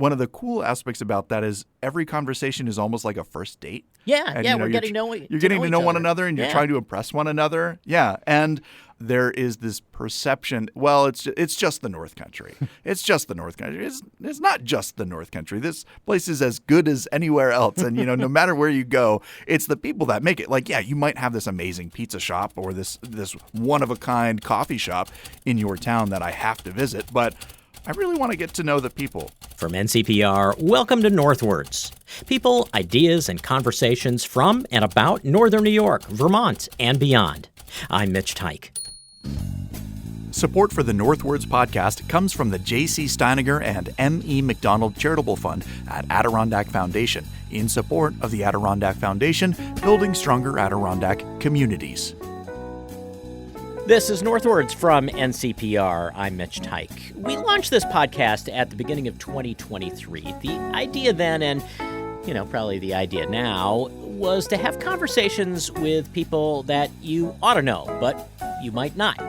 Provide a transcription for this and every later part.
one of the cool aspects about that is every conversation is almost like a first date. Yeah, And, we're getting to know you're getting to know one another, and you're Yeah. trying to impress one another. Yeah, and there is this perception. Well, it's just the North Country. It's just the North Country. It's not just the North Country. This place is as good as anywhere else, and no matter where you go, it's the people that make it. Like, yeah, you might have this amazing pizza shop or this one of a kind coffee shop in your town that I have to visit, but I really want to get to know the people. From NCPR, welcome to Northwards. People, ideas, and conversations from and about Northern New York, Vermont, and beyond. I'm Mitch Teich. Support for the Northwards podcast comes from the J.C. Steiniger and M.E. McDonald Charitable Fund at Adirondack Foundation in support of the Adirondack Foundation, building stronger Adirondack communities. This is Northwards from NCPR. I'm Mitch Teich. We launched this podcast at the beginning of 2023. The idea then, and probably the idea now, was to have conversations with people that you ought to know, but you might not.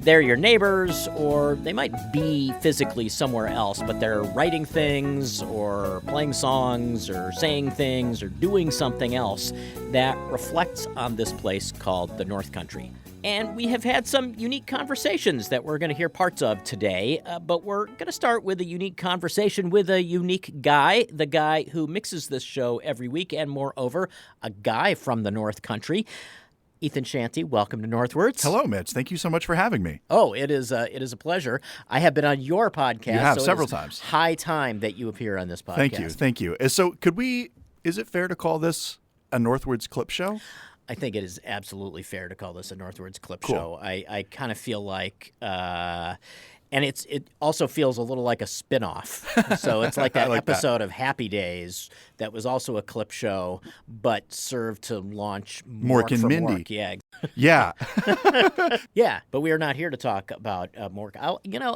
They're your neighbors, or they might be physically somewhere else, but they're writing things or playing songs or saying things or doing something else that reflects on this place called the North Country. And we have had some unique conversations that we're going to hear parts of today, but we're going to start with a unique conversation with a unique guy, the guy who mixes this show every week, and moreover, a guy from the North Country. Ethan Shanty, welcome to Northwards. Hello, Mitch. Thank you so much for having me. Oh, it is a pleasure. I have been on your podcast. You have so several times. High time that you appear on this podcast. Thank you. So is it fair to call this a Northwards clip show? I think it is absolutely fair to call this a Northwards clip Cool. show. I kind of feel like, and it also feels a little like a spin-off. So it's like that like episode of Happy Days that was also a clip show, but served to launch Mork and Mindy. Mork. Yeah. Yeah. Yeah, but we are not here to talk about Mork.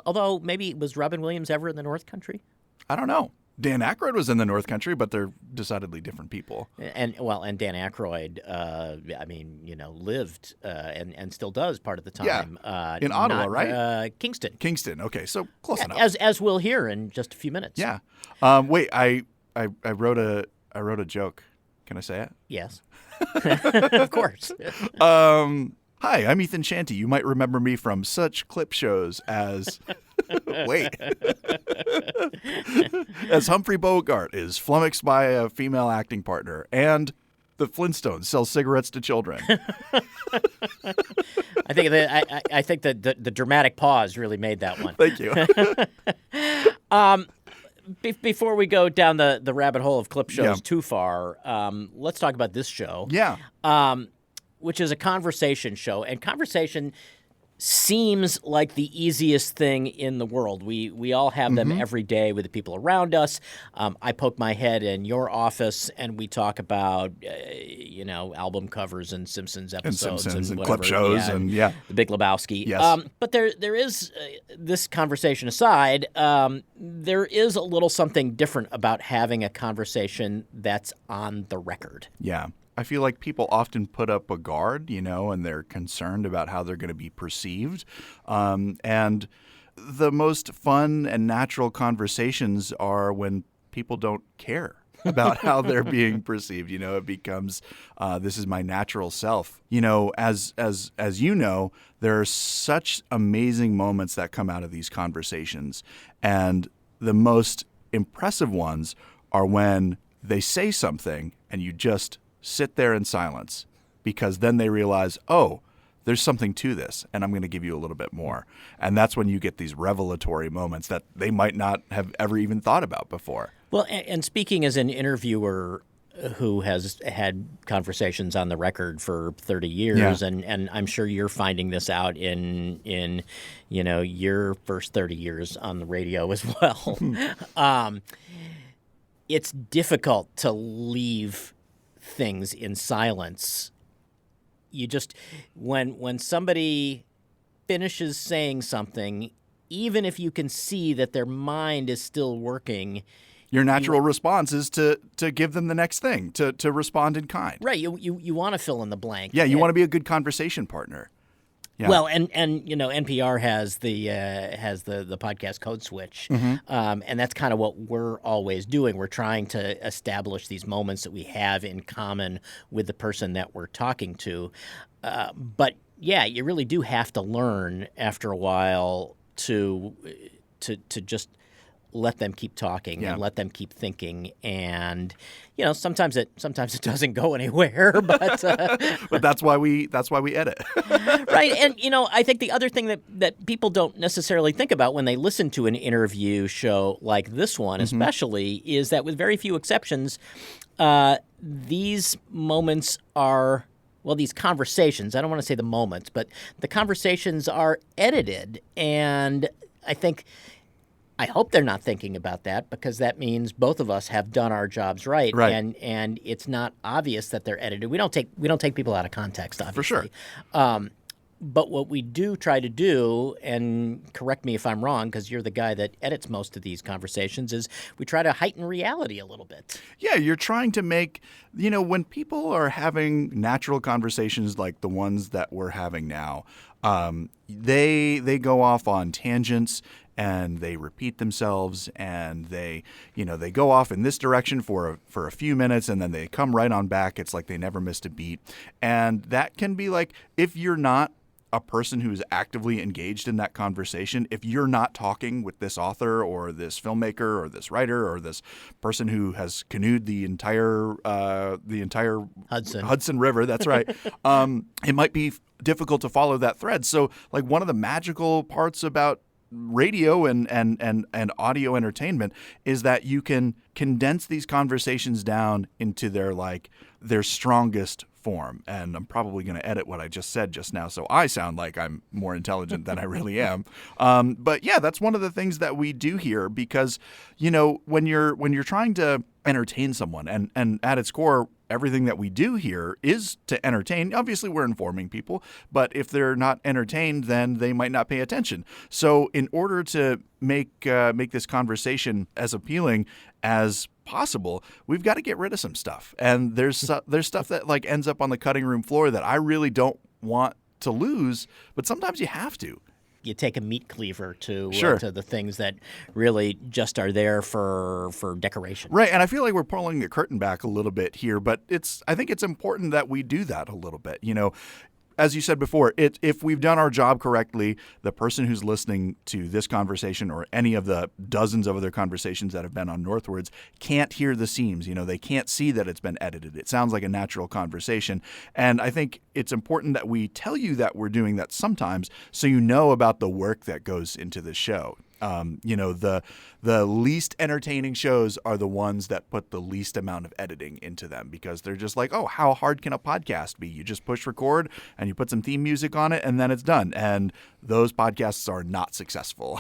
Although maybe was Robin Williams ever in the North Country? I don't know. Dan Aykroyd was in the North Country, but they're decidedly different people. And Dan Aykroyd, lived and still does part of the time. In Ottawa, right? Kingston. Kingston. Okay, so close enough. As we'll hear in just a few minutes. Yeah. Wait, I wrote a joke. Can I say it? Yes. Of course. Hi, I'm Ethan Shanty. You might remember me from such clip shows as as Humphrey Bogart is flummoxed by a female acting partner, and the Flintstones sell cigarettes to children. I think that the dramatic pause really made that one. Thank you. Before we go down the rabbit hole of clip shows too far, let's talk about this show. Yeah. Which is a conversation show, and conversation seems like the easiest thing in the world. We all have them every day with the people around us. I poke my head in your office, and we talk about album covers and Simpsons episodes and whatever. clip shows and The Big Lebowski. Yes. But there is this conversation aside. There is a little something different about having a conversation that's on the record. Yeah. I feel like people often put up a guard, and they're concerned about how they're going to be perceived. And the most fun and natural conversations are when people don't care about how they're being perceived. It becomes, this is my natural self. As there are such amazing moments that come out of these conversations. And the most impressive ones are when they say something and you just sit there in silence, because then they realize, oh, there's something to this, and I'm going to give you a little bit more. And that's when you get these revelatory moments that they might not have ever even thought about before. Well, and speaking as an interviewer who has had conversations on the record for 30 years, and I'm sure you're finding this out in your first 30 years on the radio as well. It's difficult to leave things in silence. You just when somebody finishes saying something, even if you can see that their mind is still working, your natural response is to give them the next thing, to respond in kind. Right. You want to fill in the blank. Yeah, you want to be a good conversation partner. Yeah. Well, and NPR has the podcast Code Switch, and that's kind of what we're always doing. We're trying to establish these moments that we have in common with the person that we're talking to. But yeah, you really do have to learn after a while to just let them keep talking and let them keep thinking, and sometimes it doesn't go anywhere, but but that's why we edit. Right. And I think the other thing that people don't necessarily think about when they listen to an interview show like this one, especially, is that with very few exceptions, these moments are, well, these conversations, I don't want to say the moments, but the conversations are edited, and I hope they're not thinking about that, because that means both of us have done our jobs right. And it's not obvious that they're edited. We don't take people out of context, obviously. For sure. But what we do try to do, and correct me if I'm wrong, because you're the guy that edits most of these conversations, is we try to heighten reality a little bit. Yeah, you're trying to make, when people are having natural conversations like the ones that we're having now, they go off on tangents and they repeat themselves, and they go off in this direction for a few minutes, and then they come right on back. It's like they never missed a beat. And that can be like, if you're not a person who is actively engaged in that conversation, if you're not talking with this author or this filmmaker or this writer or this person who has canoed the entire Hudson River, that's right, it might be difficult to follow that thread. So, like, one of the magical parts about radio and audio entertainment is that you can condense these conversations down into their strongest form. And I'm probably going to edit what I just said just now so I sound like I'm more intelligent than I really am. But yeah, that's one of the things that we do here, because when you're trying to entertain someone, and at its core, everything that we do here is to entertain. Obviously, we're informing people, but if they're not entertained, then they might not pay attention. So in order to make this conversation as appealing as possible, we've got to get rid of some stuff. And there's stuff that like ends up on the cutting room floor that I really don't want to lose, but sometimes you have to. You take a meat cleaver to Sure. To the things that really just are there for decoration. Right, and I feel like we're pulling the curtain back a little bit here, but I think it's important that we do that a little bit. As you said before, if we've done our job correctly, the person who's listening to this conversation or any of the dozens of other conversations that have been on Northwards can't hear the seams. They can't see that it's been edited. It sounds like a natural conversation. And I think it's important that we tell you that we're doing that sometimes, so you know about the work that goes into the show. The least entertaining shows are the ones that put the least amount of editing into them, because they're just like, oh, how hard can a podcast be? You just push record and you put some theme music on it and then it's done. And those podcasts are not successful.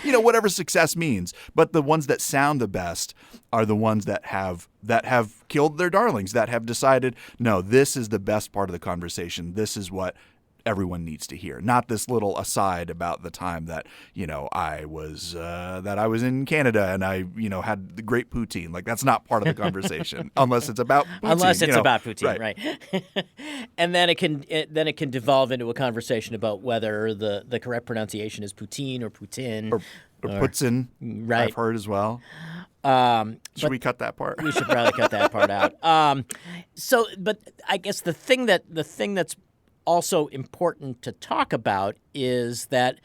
Whatever success means. But the ones that sound the best are the ones that have killed their darlings, that have decided, no, this is the best part of the conversation. This is what everyone needs to hear, not this little aside about the time that I was in Canada and I had the great poutine. Like, that's not part of the conversation unless it's about poutine. Unless it's about poutine, right? And then it can devolve into a conversation about whether the correct pronunciation is poutine or poutine or putzin. Right, I've heard as well. Should we cut that part? We should probably cut that part out. But I guess the thing that's also important to talk about is that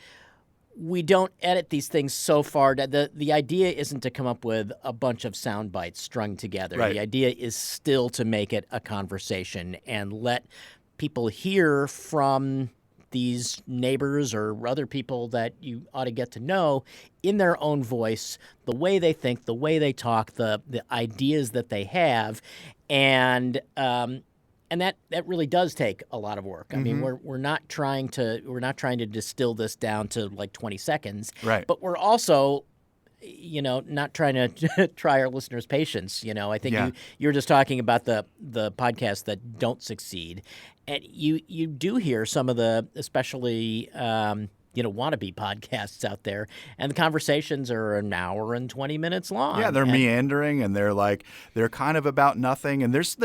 we don't edit these things so far that the idea isn't to come up with a bunch of sound bites strung together. Right. The idea is still to make it a conversation and let people hear from these neighbors or other people that you ought to get to know in their own voice, the way they think, the way they talk, the ideas that they have, and that really does take a lot of work. I mean, we're not trying to distill this down to like 20 seconds. Right. But we're also, not trying to try our listeners' patience. I think you're just talking about the podcasts that don't succeed, and you do hear some of the, especially wannabe podcasts out there, and the conversations are an hour and 20 minutes long. Yeah, they're meandering, and they're kind of about nothing, and there's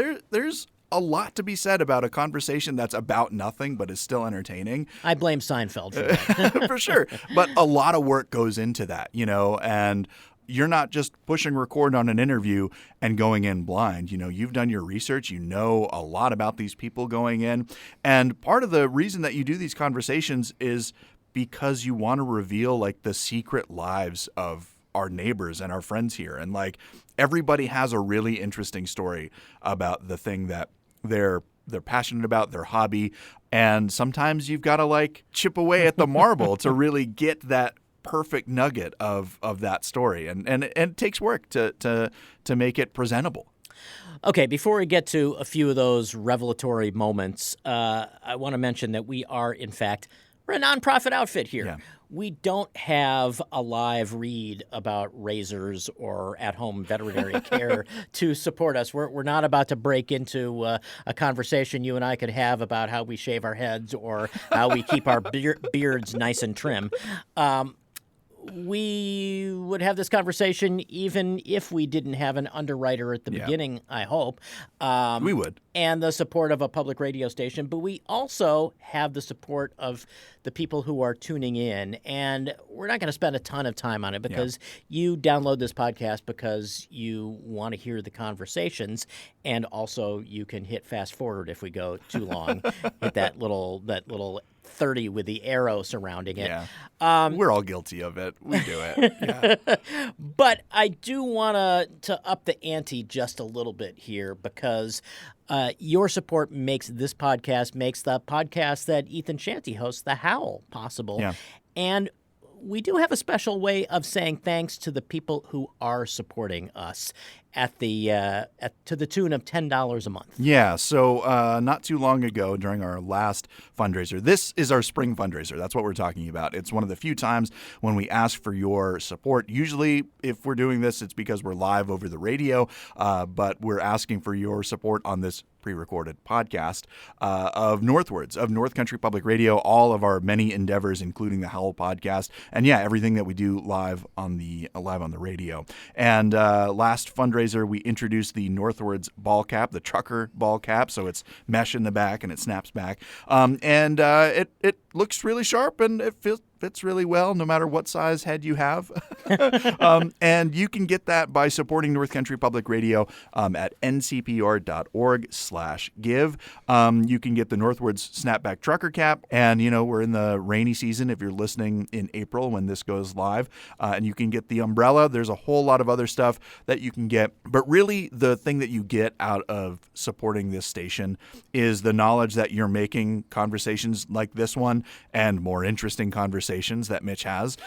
a lot to be said about a conversation that's about nothing but is still entertaining. I blame Seinfeld for that. For sure. But a lot of work goes into that, and you're not just pushing record on an interview and going in blind. You've done your research. You know a lot about these people going in. And part of the reason that you do these conversations is because you want to reveal like the secret lives of our neighbors and our friends here. And like everybody has a really interesting story about the thing that they're passionate about, their hobby. And sometimes you've got to like chip away at the marble to really get that perfect nugget of that story. And it takes work to make it presentable. Okay, before we get to a few of those revelatory moments, I want to mention that we are, in fact, we're a nonprofit outfit here. Yeah. We don't have a live read about razors or at-home veterinary care to support us. We're not about to break into a conversation you and I could have about how we shave our heads or how we keep our beards nice and trim. We would have this conversation even if we didn't have an underwriter at the beginning, I hope. We would. And the support of a public radio station. But we also have the support of the people who are tuning in. And we're not going to spend a ton of time on it because you download this podcast because you want to hear the conversations. And also you can hit fast forward if we go too long. Hit that little 30 with the arrow surrounding it. Yeah. We're all guilty of it. We do it. Yeah. But I do want to up the ante just a little bit here because your support makes this podcast, makes the podcast that Ethan Shanty hosts, The Howl, possible. Yeah. And we do have a special way of saying thanks to the people who are supporting us to the tune of $10 a month. Yeah, so not too long ago during our last fundraiser, this is our spring fundraiser. That's what we're talking about. It's one of the few times when we ask for your support. Usually, if we're doing this, it's because we're live over the radio, but we're asking for your support on this pre-recorded podcast of Northwards, of North Country Public Radio, all of our many endeavors, including the Howl podcast, and everything that we do live on the radio. And last fundraiser, we introduced the Northwards ball cap, the trucker ball cap, so it's mesh in the back and it snaps back, and it looks really sharp and it fits really well no matter what size head you have. And you can get that by supporting North Country Public Radio at ncpr.org/give. You can get the Northwards Snapback Trucker Cap. And, we're in the rainy season if you're listening in April when this goes live. And you can get the umbrella. There's a whole lot of other stuff that you can get. But really, the thing that you get out of supporting this station is the knowledge that you're making conversations like this one and more interesting conversations that Mitch has.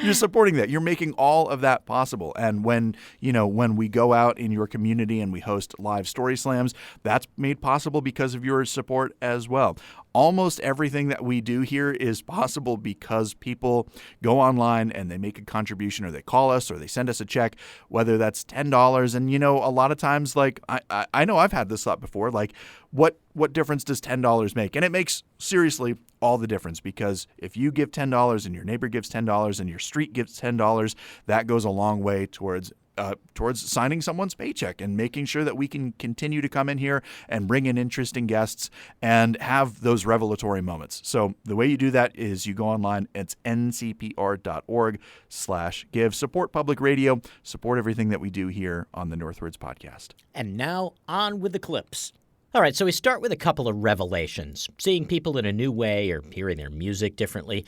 You're supporting that. You're making all of that possible. And when we go out in your community and we host live story slams, that's made possible because of your support as well. Almost everything that we do here is possible because people go online and they make a contribution, or they call us, or they send us a check, whether that's $10. And, a lot of times, like, I know I've had this thought before, like, what difference does $10 make? And it makes, seriously, all the difference, because if you give $10 and your neighbor gives $10 and your street gives $10, that goes a long way towards signing someone's paycheck and making sure that we can continue to come in here and bring in interesting guests and have those revelatory moments. So the way you do that is you go online. It's ncpr.org/give. Support public radio. Support everything that we do here on the Northwards podcast. And now on with the clips. All right, so we start with a couple of revelations, seeing people in a new way or hearing their music differently.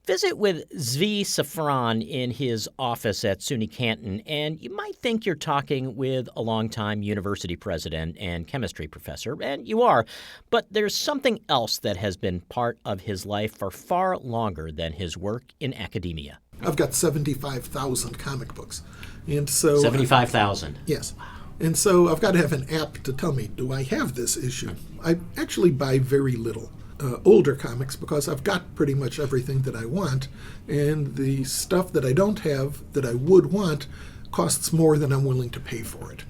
Visit with Zvi Safran in his office at SUNY Canton, and you might think you're talking with a longtime university president and chemistry professor, and you are, but there's something else that has been part of his life for far longer than his work in academia. I've got 75,000 comic books, and so 75,000. Yes. And so I've got to have an app to tell me, do I have this issue? I actually buy very little older comics because I've got pretty much everything that I want, and the stuff that I don't have that I would want costs more than I'm willing to pay for it.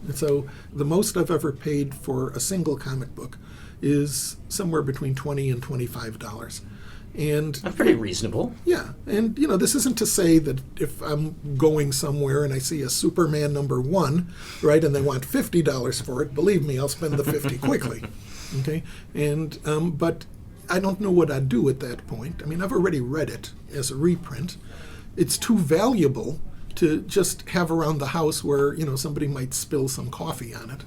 And so the most I've ever paid for a single comic book is somewhere between $20 and $25. And That's pretty reasonable. yeah, and this isn't to say that if I'm going somewhere and I see a Superman #1, right, and they want $50 for it, believe me, I'll spend the 50 quickly. Okay, and but I don't know what I'd do at that point. I mean, I've already read it as a reprint. It's too valuable to just have around the house where somebody might spill some coffee on it,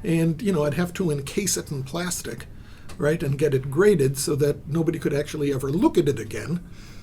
and I'd have to encase it in plastic, right, and get it graded so that nobody could actually ever look at it again,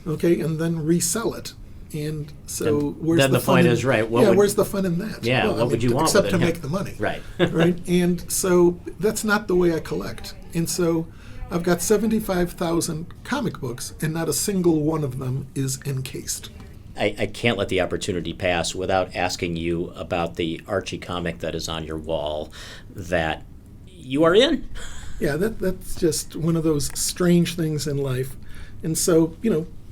okay, and then resell it. And so where's the fun point in, is, right, where's the fun in that? Yeah, well, what would you want except with it? to make the money. Right. Right? And so that's not the way I collect. And so I've got 75,000 comic books, and not a single one of them is encased. I can't let the opportunity pass without asking you about the Archie comic that is on your wall that you are in. Yeah, that's just one of those strange things in life. And so,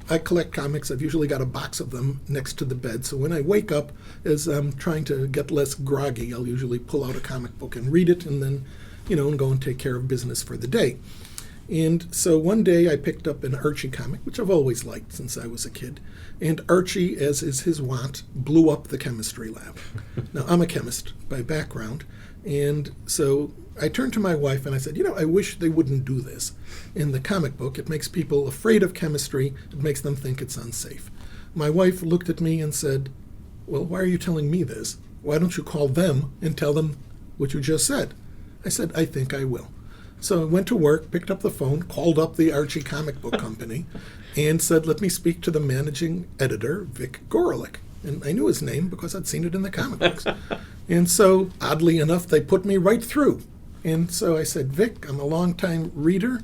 I collect comics. I've usually got a box of them next to the bed. So when I wake up, as I'm trying to get less groggy, I'll usually pull out a comic book and read it, and then, and go and take care of business for the day. And so one day I picked up an Archie comic, which I've always liked since I was a kid. And Archie, as is his wont, blew up the chemistry lab. Now, I'm a chemist by background. And so I turned to my wife and I said, I wish they wouldn't do this. In the comic book, it makes people afraid of chemistry. It makes them think it's unsafe. My wife looked at me and said, well, why are you telling me this? Why don't you call them and tell them what you just said? I said, I think I will. So I went to work, picked up the phone, called up the Archie comic book company, and said, let me speak to the managing editor, Vic Gorelick. And I knew his name because I'd seen it in the comic books. And so, oddly enough, they put me right through. And so I said, Vic, I'm a longtime reader,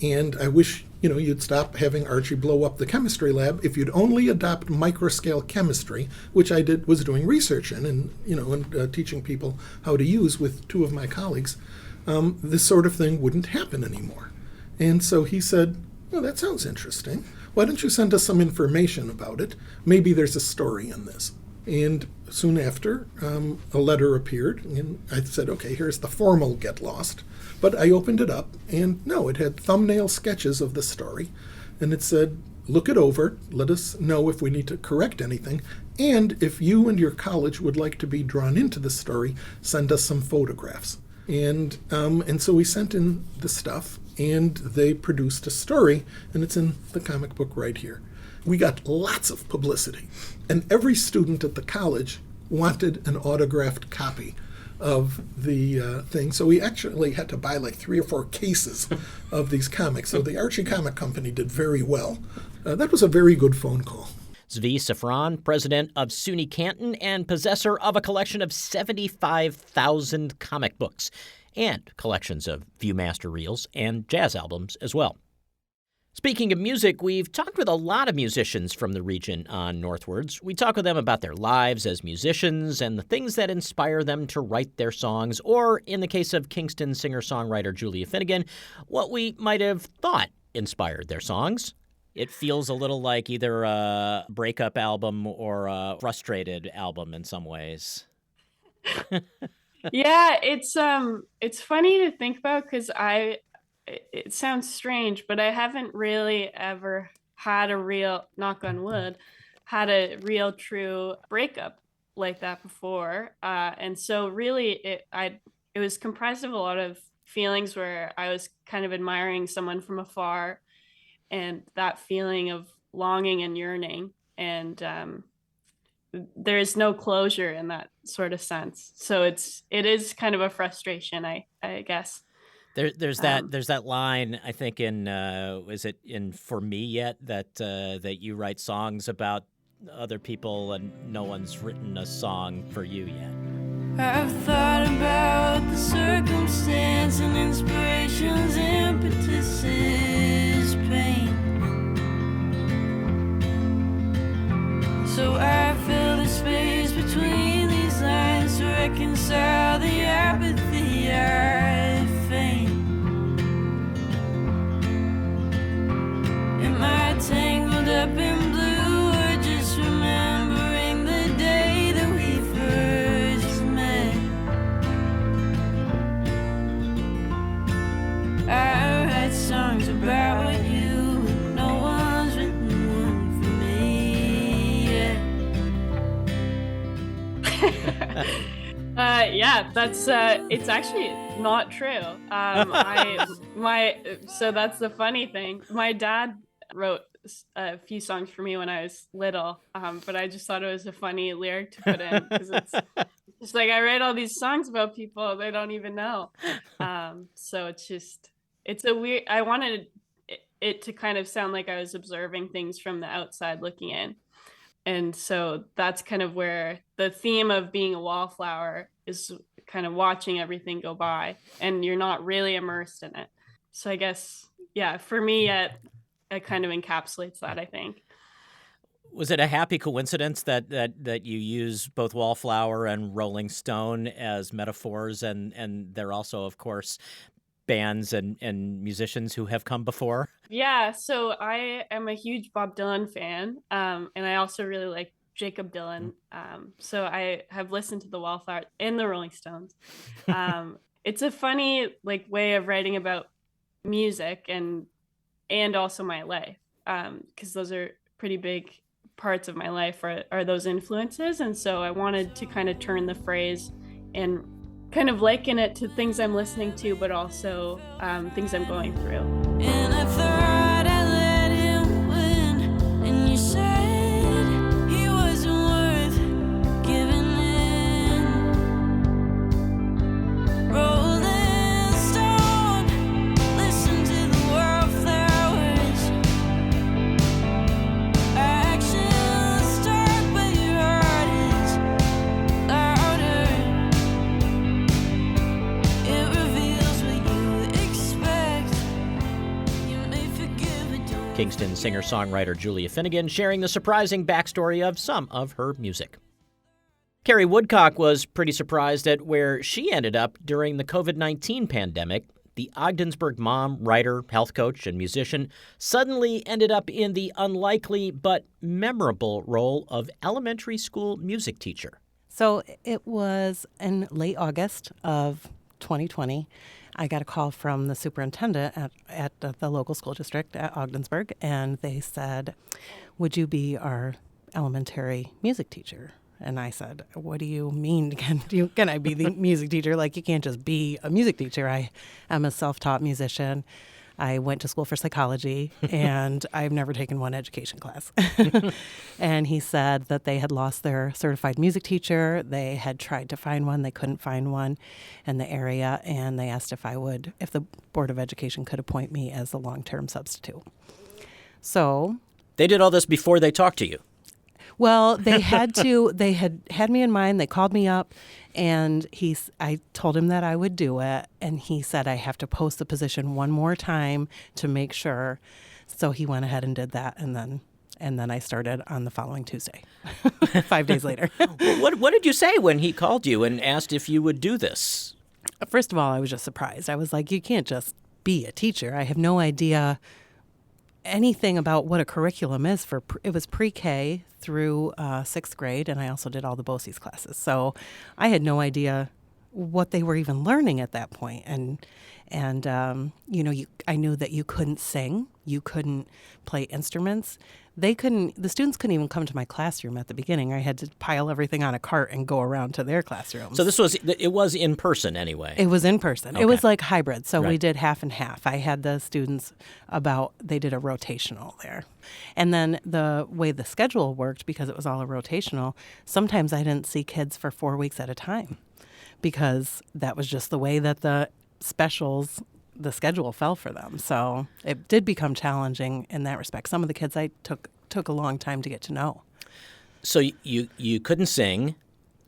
and I wish you'd stop having Archie blow up the chemistry lab. If you'd only adopt microscale chemistry, which I was doing research in, and teaching people how to use with two of my colleagues, this sort of thing wouldn't happen anymore. And so he said, well, that sounds interesting. Why don't you send us some information about it? Maybe there's a story in this. And soon after, a letter appeared, and I said, okay, here's the formal Get Lost. But I opened it up, and no, it had thumbnail sketches of the story, and it said, look it over, let us know if we need to correct anything, and if you and your college would like to be drawn into the story, send us some photographs. And so we sent in the stuff, and they produced a story, and it's in the comic book right here. We got lots of publicity, and every student at the college wanted an autographed copy of the thing. So we actually had to buy like 3 or 4 cases of these comics. So the Archie Comic Company did very well. That was a very good phone call. Zvi Safran, president of SUNY Canton and possessor of a collection of 75,000 comic books and collections of Viewmaster reels and jazz albums as well. Speaking of music, we've talked with a lot of musicians from the region on Northwards. We talk with them about their lives as musicians and the things that inspire them to write their songs, or in the case of Kingston singer-songwriter Julia Finnegan, what we might have thought inspired their songs. It feels a little like either a breakup album or a frustrated album in some ways. Yeah, it's funny to think about because it sounds strange, but I haven't really ever had a real, knock on wood, had a real true breakup like that before. And so really it was comprised of a lot of feelings where I was kind of admiring someone from afar, and that feeling of longing and yearning. And there is no closure in that sort of sense. So it is kind of a frustration, I guess. There's that line, I think, in is it in For Me Yet, that you write songs about other people and no one's written a song for you yet. I've thought about the circumstance and inspiration's impetus' pain. So I fill the space between these lines to reconcile the apathy I feign. Am I tangled up in blue or just remembering the day that we first met? I write songs about you, no one Yeah, that's it's actually not true. So that's the funny thing. My dad wrote a few songs for me when I was little, but I just thought it was a funny lyric to put in because it's like I write all these songs about people they don't even know. So it's a weird. I wanted it to kind of sound like I was observing things from the outside looking in. And so that's kind of where the theme of being a wallflower is, kind of watching everything go by and you're not really immersed in it. So I guess, yeah, for me, it kind of encapsulates that, I think. Was it a happy coincidence that you use both Wallflower and Rolling Stone as metaphors, and they're also, of course, bands and musicians who have come before? Yeah, so I am a huge Bob Dylan fan, and I also really like Jacob Dylan. So I have listened to the Wallflower and the Rolling Stones. It's a funny way of writing about music and also my life, because those are pretty big parts of my life are those influences. And so I wanted to kind of turn the phrase and kind of liken it to things I'm listening to, but also things I'm going through. And I thought I let him win, and you said he wasn't worth giving in. Rolling Stone, listen to the wallflowers. Actions start, but your heart is louder. It reveals what you expect. You may forgive, but don't. Kingston singer-songwriter Julia Finnegan sharing the surprising backstory of some of her music. Carrie Woodcock was pretty surprised at where she ended up during the COVID-19 pandemic. The Ogdensburg mom, writer, health coach, and musician suddenly ended up in the unlikely but memorable role of elementary school music teacher. So it was in late August of 2020. I got a call from the superintendent at the local school district at Ogdensburg, and they said, "Would you be our elementary music teacher?" And I said, "What do you mean? Can I be the music teacher? You can't just be a music teacher. I am a self-taught musician. I went to school for psychology, and I've never taken one education class." And he said that they had lost their certified music teacher. They had tried to find one. They couldn't find one in the area, and they asked if the Board of Education could appoint me as a long-term substitute. So They did all this before they talked to you. well, they had had me in mind. They called me up, and I told him that I would do it, and he said I have to post the position one more time to make sure. So he went ahead and did that, and then I started on the following Tuesday, 5 days later. What did you say when he called you and asked if you would do this? First of all, I was just surprised. I was like, you can't just be a teacher. I have no idea anything about what a curriculum is it was pre-K through 6th grade, and I also did all the BOCES classes. So I had no idea what they were even learning at that point. And I knew that you couldn't sing, you couldn't play instruments. The students couldn't even come to my classroom at the beginning. I had to pile everything on a cart and go around to their classrooms. So it was in person anyway. It was in person. Okay. It was like hybrid. So Right. we did half and half. I had the students they did a rotational there. And then the way the schedule worked, because it was all a rotational, sometimes I didn't see kids for 4 weeks at a time because that was just the way that the schedule fell for them. So it did become challenging in that respect. Some of the kids I took a long time to get to know. So you couldn't sing,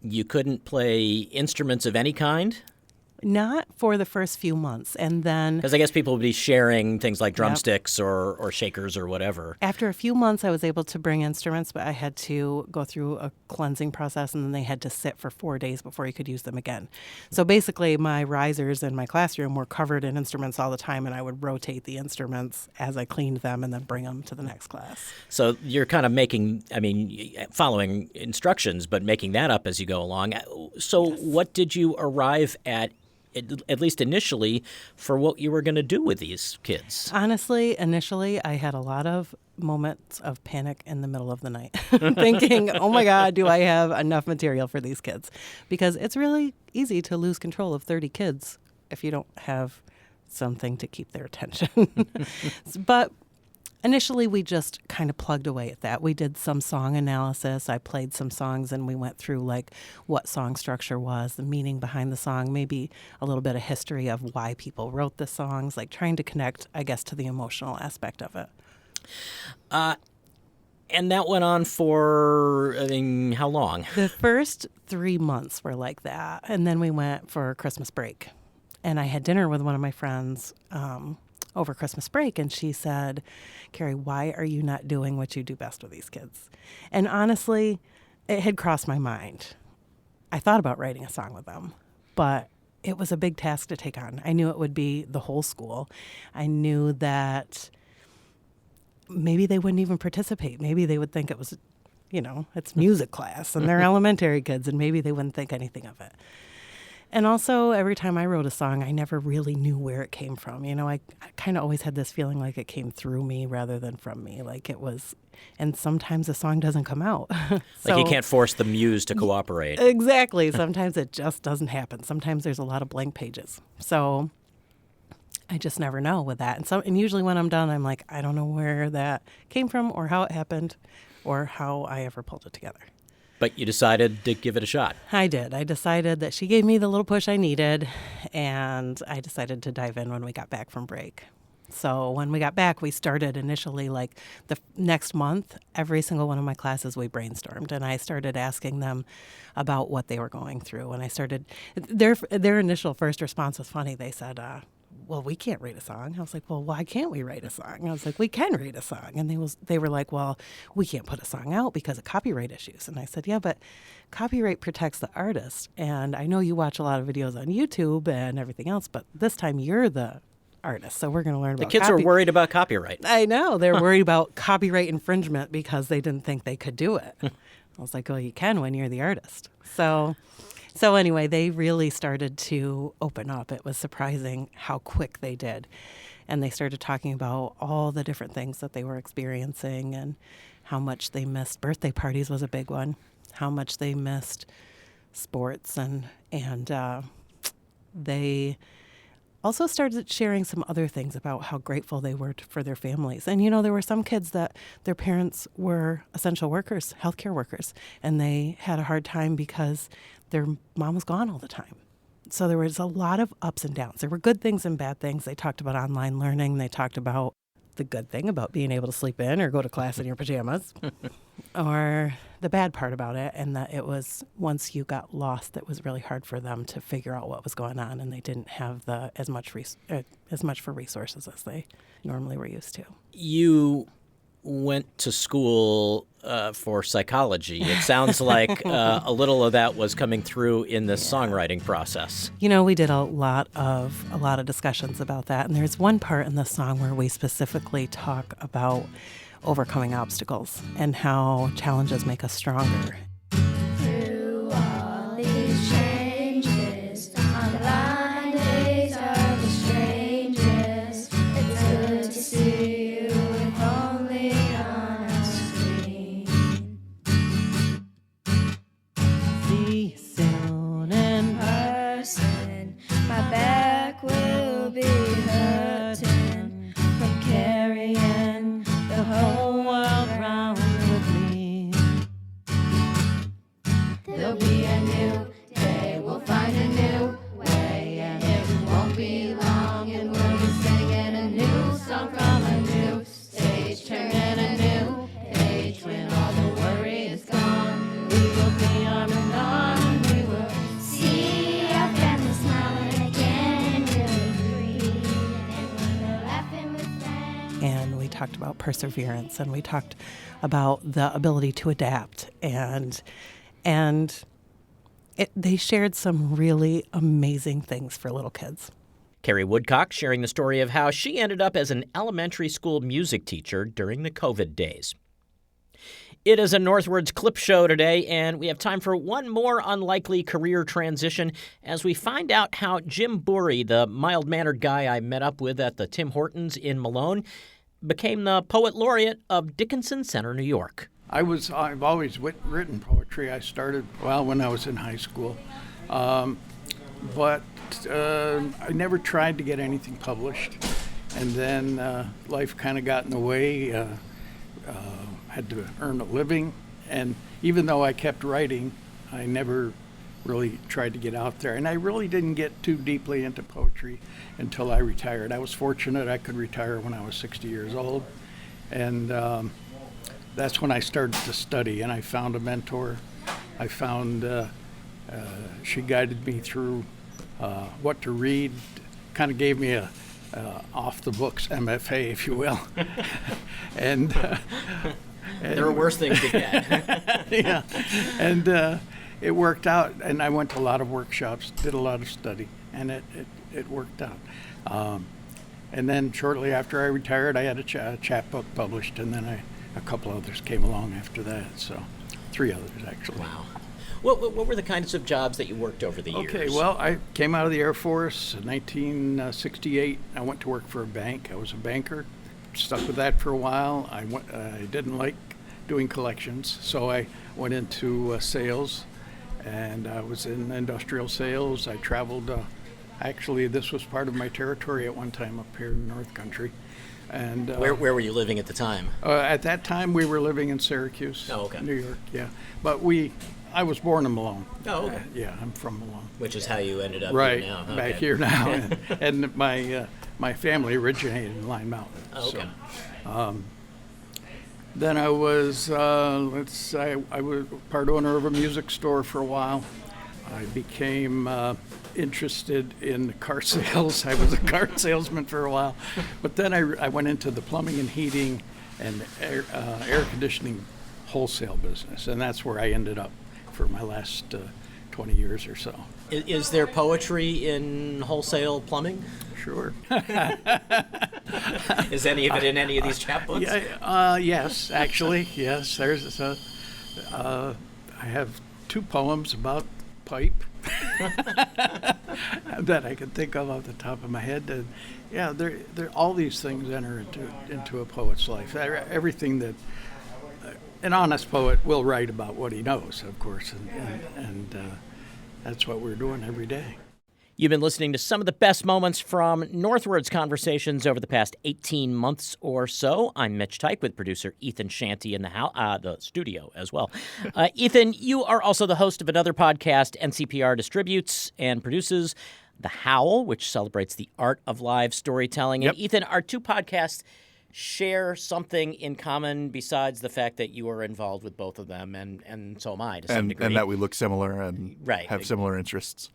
you couldn't play instruments of any kind? Not for the first few months. And then Because I guess people would be sharing things like drumsticks or shakers or whatever. after a few months, I was able to bring instruments, but I had to go through a cleansing process, and then they had to sit for 4 days before you could use them again. So basically, my risers in my classroom were covered in instruments all the time, and I would rotate the instruments as I cleaned them and then bring them to the next class. So you're kind of following instructions, but making that up as you go along. So What did you arrive at at least initially, for what you were going to do with these kids? Honestly, initially, I had a lot of moments of panic in the middle of the night, thinking, oh my God, do I have enough material for these kids? Because it's really easy to lose control of 30 kids if you don't have something to keep their attention. But initially, we just kind of plugged away at that. We did some song analysis. I played some songs and we went through like what song structure was, the meaning behind the song, maybe a little bit of history of why people wrote the songs, like trying to connect, I guess, to the emotional aspect of it. And that went on for, how long? The first 3 months were like that. And then we went for Christmas break. And I had dinner with one of my friends over Christmas break, and she said, Carrie, why are you not doing what you do best with these kids? And honestly, it had crossed my mind. I thought about writing a song with them, but it was a big task to take on. I knew it would be the whole school. I knew that maybe they wouldn't even participate. Maybe they would think it was, it's music class and they're elementary kids, and maybe they wouldn't think anything of it. And also, every time I wrote a song, I never really knew where it came from. I kind of always had this feeling like it came through me rather than from me. Like it was, and sometimes a song doesn't come out. Like you can't force the muse to cooperate. Exactly. Sometimes it just doesn't happen. Sometimes there's a lot of blank pages. So I just never know with that. And usually when I'm done, I'm like, I don't know where that came from or how it happened or how I ever pulled it together. But you decided to give it a shot. I did. I decided that she gave me the little push I needed, and I decided to dive in when we got back from break. So when we got back, we started initially like the next month, every single one of my classes we brainstormed, and I started asking them about what they were going through. And I started, their initial first response was funny. They said, well, we can't write a song. I was like, well, why can't we write a song? I was like, we can write a song. And they were like, well, we can't put a song out because of copyright issues. And I said, yeah, but copyright protects the artist. And I know you watch a lot of videos on YouTube and everything else, but this time you're the artist. So we're going to learn about the kids are worried about copyright. I know. They're worried about copyright infringement because they didn't think they could do it. I was like, well, you can when you're the artist. So anyway, they really started to open up. It was surprising how quick they did. And they started talking about all the different things that they were experiencing and how much they missed. Birthday parties was a big one. How much they missed sports. And they also started sharing some other things about how grateful they were for their families. And, there were some kids that their parents were essential workers, healthcare workers, and they had a hard time because their mom was gone all the time. So there was a lot of ups and downs. There were good things and bad things. They talked about online learning. They talked about the good thing about being able to sleep in or go to class in your pajamas, or the bad part about it, and that it was once you got lost, it was really hard for them to figure out what was going on, and they didn't have as much for resources as they normally were used to. You went to school for psychology. It sounds like a little of that was coming through in the songwriting process. We did a lot of discussions about that, and there's one part in the song where we specifically talk about overcoming obstacles and how challenges make us stronger. Through all these changes, my blind days are the strangest. It's good to see you if only on a screen. See you soon in person, my back will be hurting from carrying the whole world round with me. There'll be a new day, we'll find a new way, and it won't be long, and we'll be singing a new song from a new stage, turning a new page when all the worry is gone. We will be arm in arm, we will see our family smiling again and really breathe, and when they're laughing with friends. and we talked about perseverance, and we talked about the ability to adapt, and they shared some really amazing things for little kids. Carrie Woodcock sharing the story of how she ended up as an elementary school music teacher during the COVID days. It is a Northwards Clip Show today, and we have time for one more unlikely career transition as we find out how Jim Bourrie, the mild-mannered guy I met up with at the Tim Hortons in Malone, became the poet laureate of Dickinson Center, New York. I've always written poetry. I started, when I was in high school. But I never tried to get anything published. And then life kind of got in the way. Had to earn a living. And even though I kept writing, I never really tried to get out there. And I really didn't get too deeply into poetry until I retired. I was fortunate I could retire when I was 60 years old. And that's when I started to study, and I found a mentor. I found, she guided me through what to read, kind of gave me a off-the-books MFA, if you will. and There are worse things to get. yeah, and it worked out. And I went to a lot of workshops, did a lot of study, and it worked out. And then shortly after I retired, I had a chapbook published, and then a couple others came along after that. So 3 others, actually. Wow. What were the kinds of jobs that you worked over the years? Okay, well, I came out of the Air Force in 1968. I went to work for a bank. I was a banker. Stuck with that for a while. I didn't like doing collections, so I went into sales, and I was in industrial sales. I traveled. Actually, this was part of my territory at one time up here in North Country. And Where were you living at the time? At that time, we were living in Syracuse, New York. Yeah, but I was born in Malone. Oh, okay. Yeah, I'm from Malone. Which is how you ended up right here now. Okay. back here now, and my family originated in Line Mountain. Oh, okay. So, then I was I was part owner of a music store for a while. I became interested in car sales. I was a car salesman for a while, but then I went into the plumbing and heating and air conditioning wholesale business, and that's where I ended up for my last 20 years or so. Is there poetry in wholesale plumbing? Sure. Is any of it in any of these chapbooks? Yes, actually, yes. There's I have 2 poems about pipe that I can think of off the top of my head. And yeah, there all these things enter into a poet's life. Everything that an honest poet will write about what he knows, of course, and that's what we're doing every day. You've been listening to some of the best moments from Northwards Conversations over the past 18 months or so. I'm Mitch Tyke with producer Ethan Shanty in the studio as well. Ethan, you are also the host of another podcast NCPR distributes and produces, The Howl, which celebrates the art of live storytelling. Yep. And Ethan, our 2 podcasts share something in common besides the fact that you are involved with both of them, and so am I to some degree. And that we look similar and Right. have similar interests.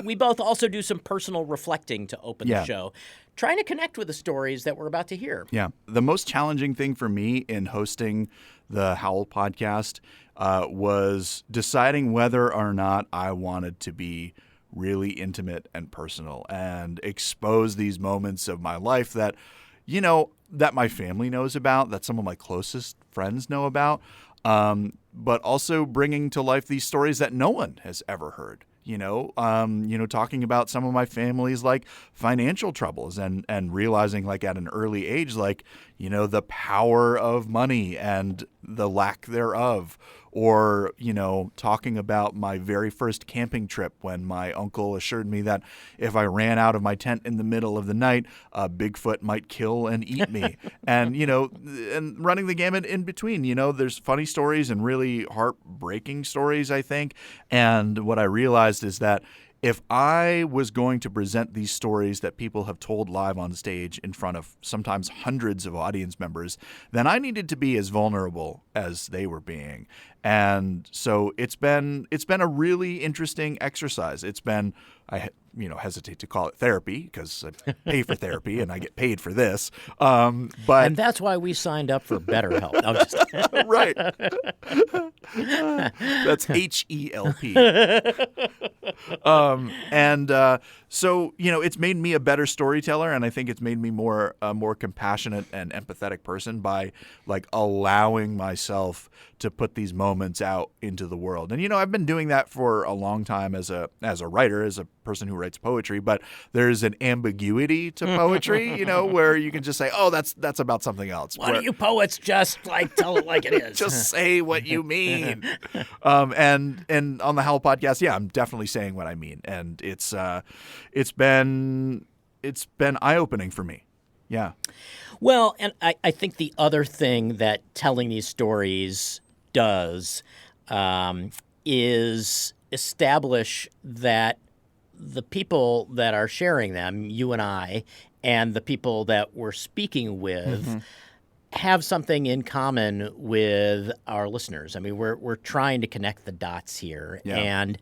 We both also do some personal reflecting to open the show, trying to connect with the stories that we're about to hear. Yeah. The most challenging thing for me in hosting the Howl podcast was deciding whether or not I wanted to be really intimate and personal and expose these moments of my life that that my family knows about, that some of my closest friends know about, but also bringing to life these stories that no one has ever heard. Talking about some of my family's financial troubles and realizing at an early age, the power of money and the lack thereof. Or, talking about my very first camping trip when my uncle assured me that if I ran out of my tent in the middle of the night, Bigfoot might kill and eat me. And, and running the gamut in between, there's funny stories and really heartbreaking stories, I think. And what I realized is that if I was going to present these stories that people have told live on stage in front of sometimes hundreds of audience members, then I needed to be as vulnerable as they were being. And so it's been a really interesting exercise. It's been, I hesitate to call it therapy because I pay for therapy and I get paid for this. But and that's why we signed up for BetterHelp. No, I'm just right. That's HELP. So it's made me a better storyteller, and I think it's made me a more compassionate and empathetic person by allowing myself myself to put these moments out into the world. And I've been doing that for a long time as a writer, as a person who writes poetry, but there's an ambiguity to poetry, where you can just say, "Oh, that's about something else." Why don't you poets just tell it like it is? Just say what you mean. And on the Howl podcast, yeah, I'm definitely saying what I mean, and it's been eye-opening for me. Yeah. Well, and I think the other thing that telling these stories does is establish that the people that are sharing them, you and I, and the people that we're speaking with, have something in common with our listeners. I mean, we're trying to connect the dots here, and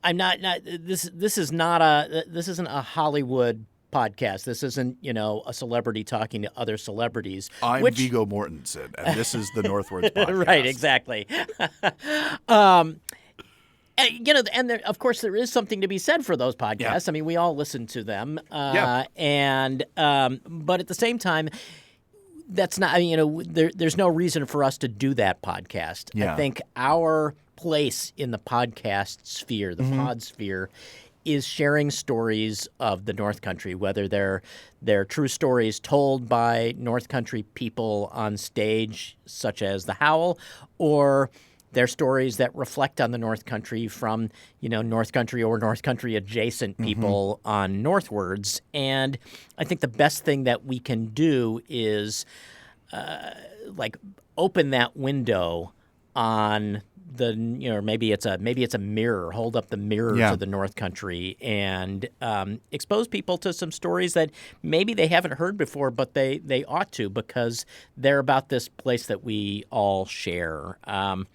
I'm not this isn't a Hollywood podcast. This isn't, a celebrity talking to other celebrities. I'm Viggo Mortensen, and this is the Northwards podcast. Right, exactly. And there, of course, there is something to be said for those podcasts. Yeah. I mean, we all listen to them. But at the same time, that's not, there's no reason for us to do that podcast. Yeah. I think our place in the podcast sphere, the pod sphere, is sharing stories of the North Country, whether they're true stories told by North Country people on stage, such as the Howl, or they're stories that reflect on the North Country from, North Country or North Country adjacent people on Northwards. And I think the best thing that we can do is open that window on the, maybe it's a mirror, hold up the mirror to the North Country and expose people to some stories that maybe they haven't heard before, but they ought to, because they're about this place that we all share. I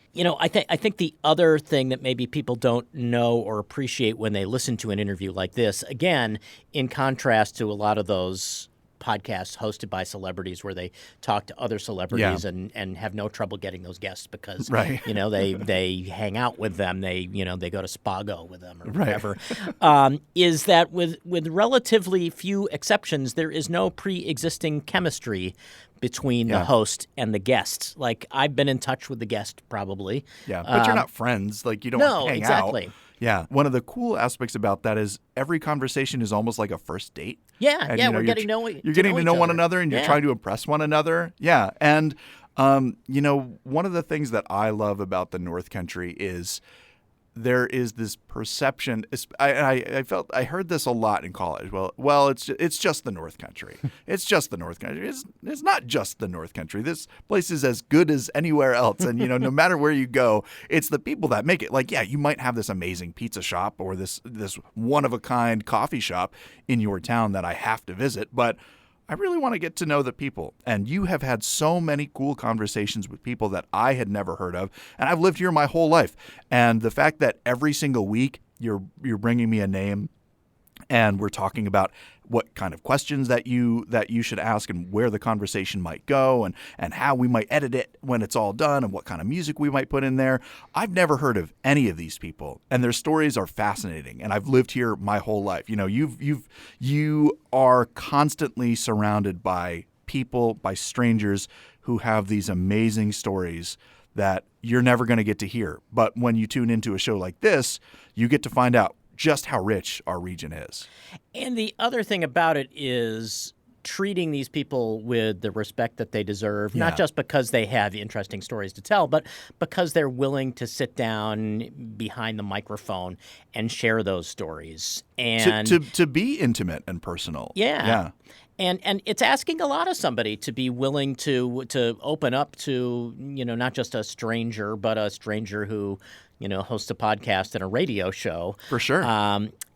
think the other thing that maybe people don't know or appreciate when they listen to an interview like this, again, in contrast to a lot of those podcasts hosted by celebrities where they talk to other celebrities and have no trouble getting those guests because they hang out with them, they go to Spago with them or whatever, is that with relatively few exceptions, there is no pre-existing chemistry between the host and the guest. Like, I've been in touch with the guest probably. Yeah, but you're not friends. Like, you don't hang exactly. out. Yeah. One of the cool aspects about that is every conversation is almost like a first date. Yeah, and, we're getting you're getting to know one another, and you're trying to impress one another. Yeah. And, one of the things that I love about the North Country is there is this perception. I heard this a lot in college. Well, it's just the North Country. It's just the North Country. It's not just the North Country. This place is as good as anywhere else. And no matter where you go, it's the people that make it. Like, yeah, you might have this amazing pizza shop or this one of a kind coffee shop in your town that I have to visit, but I really want to get to know the people. And you have had so many cool conversations with people that I had never heard of. And I've lived here my whole life. And the fact that every single week you're bringing me a name and we're talking about what kind of questions that you should ask and where the conversation might go and how we might edit it when it's all done and what kind of music we might put in there. I've never heard of any of these people, and their stories are fascinating. And I've lived here my whole life. You are constantly surrounded by people, by strangers who have these amazing stories that you're never going to get to hear. But when you tune into a show like this, you get to find out just how rich our region is. And the other thing about it is treating these people with the respect that they deserve, not just because they have interesting stories to tell, but because they're willing to sit down behind the microphone and share those stories. And to be intimate and personal. Yeah. And it's asking a lot of somebody to be willing to open up to, not just a stranger, but a stranger who, hosts a podcast and a radio show. For sure.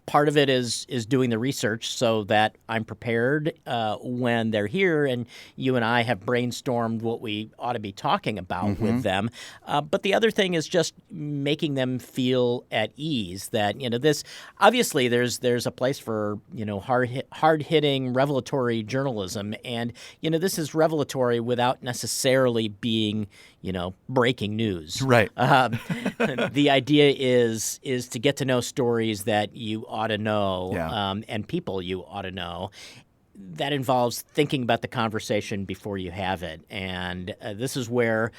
Part of it is doing the research so that I'm prepared when they're here and you and I have brainstormed what we ought to be talking about with them. But the other thing is just making them feel at ease that, this obviously there's a place for, hard-hitting revelatory journalism. And, this is revelatory without necessarily being, breaking news. Right. The idea is to get to know stories that you ought to know, and people you ought to know. that involves thinking about the conversation before you have it. And this is where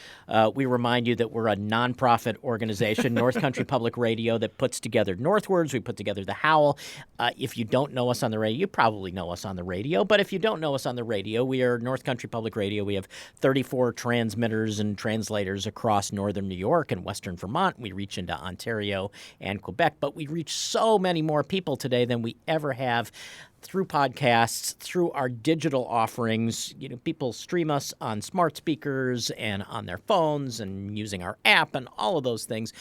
we remind you that we're a nonprofit organization, North Country Public Radio, that puts together Northwards. We put together The Howl. If you don't know us on the radio, you probably know us on the radio. But if you don't know us on the radio, we are North Country Public Radio. We have 34 transmitters and translators across northern New York and western Vermont. We reach into Ontario and Quebec. But we reach so many more people today than we ever have through podcasts, through our digital offerings. People stream us on smart speakers and on their phones and using our app and all of those things.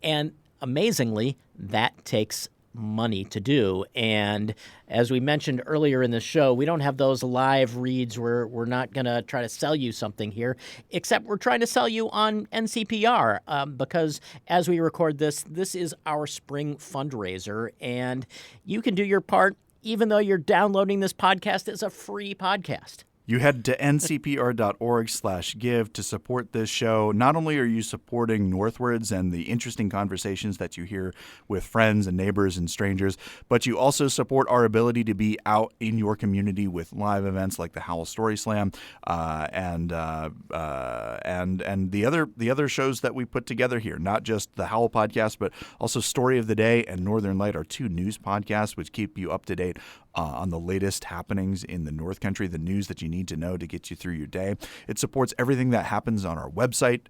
And amazingly, that takes money to do. And as we mentioned earlier in the show, we don't have those live reads. We're not going to try to sell you something here, except we're trying to sell you on NCPR because as we record this is our spring fundraiser, and you can do your part even though you're downloading this podcast as a free podcast. You head to ncpr.org/give to support this show. Not only are you supporting Northwards and the interesting conversations that you hear with friends and neighbors and strangers, but you also support our ability to be out in your community with live events like the Howl Story Slam and the other shows that we put together here. Not just the Howl podcast, but also Story of the Day and Northern Light, our two news podcasts, which keep you up to date on the latest happenings in the North Country, the news that you need to know to get you through your day. It supports everything that happens on our website,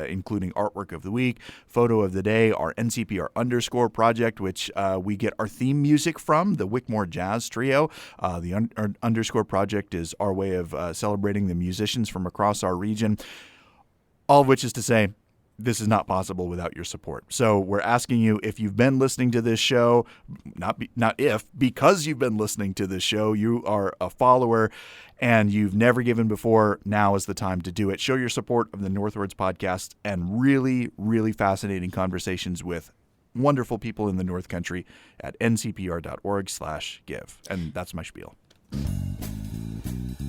including Artwork of the Week, Photo of the Day, our NCPR _ project, which we get our theme music from, the Wickmore Jazz Trio. The underscore project is our way of celebrating the musicians from across our region. All of which is to say, this is not possible without your support. So we're asking you, if you've been listening to this show, because you've been listening to this show, you are a follower and you've never given before, now is the time to do it. Show your support of the Northwards podcast and really, really fascinating conversations with wonderful people in the North Country at ncpr.org/give. And that's my spiel.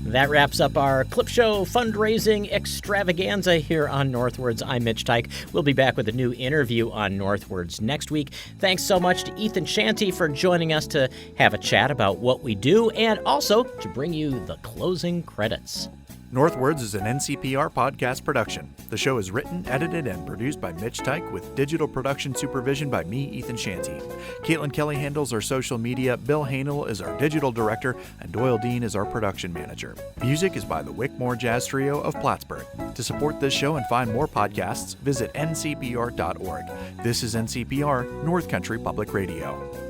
That wraps up our Clip Show fundraising extravaganza here on Northwards. I'm Mitch Tyke. We'll be back with a new interview on Northwards next week. Thanks so much to Ethan Shanty for joining us to have a chat about what we do and also to bring you the closing credits. Northwards is an NCPR podcast production. The show is written, edited, and produced by Mitch Tyke with digital production supervision by me, Ethan Shanty. Caitlin Kelly handles our social media, Bill Hanel is our digital director, and Doyle Dean is our production manager. Music is by the Wickmore Jazz Trio of Plattsburgh. To support this show and find more podcasts, visit ncpr.org. This is NCPR, North Country Public Radio.